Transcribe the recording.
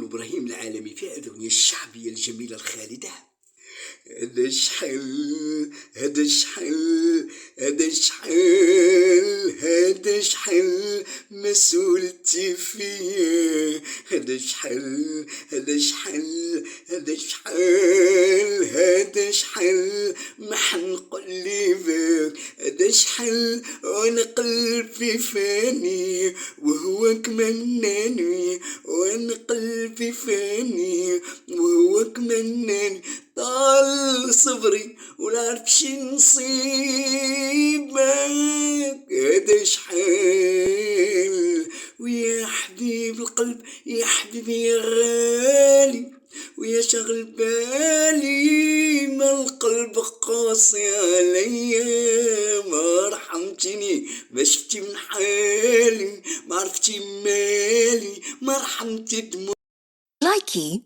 يقول إبراهيم العالمي في أغنية الشعبية الجميلة الخالدة: هذا شحال هذا شحال هذا شحال هذا شحال ما سولتي فيا، هذا شحال هذا شحال هذا شحال هذا شحال ما حنقلبك، هذا شحال وانا قلبي فاني وهو كمناني، وانا قلبي فاني وهو كمناني، طال صبري ولا عرفش نصيبك، هذا شحال. ويا حبيب القلب يا حبيبي يا غالي ويا شغل بالي، ما القلب قاسي عليا، ما رحمتني ما شفتي من حالي، ما عرفتي مالي ما رحمتي دموعي. لايكي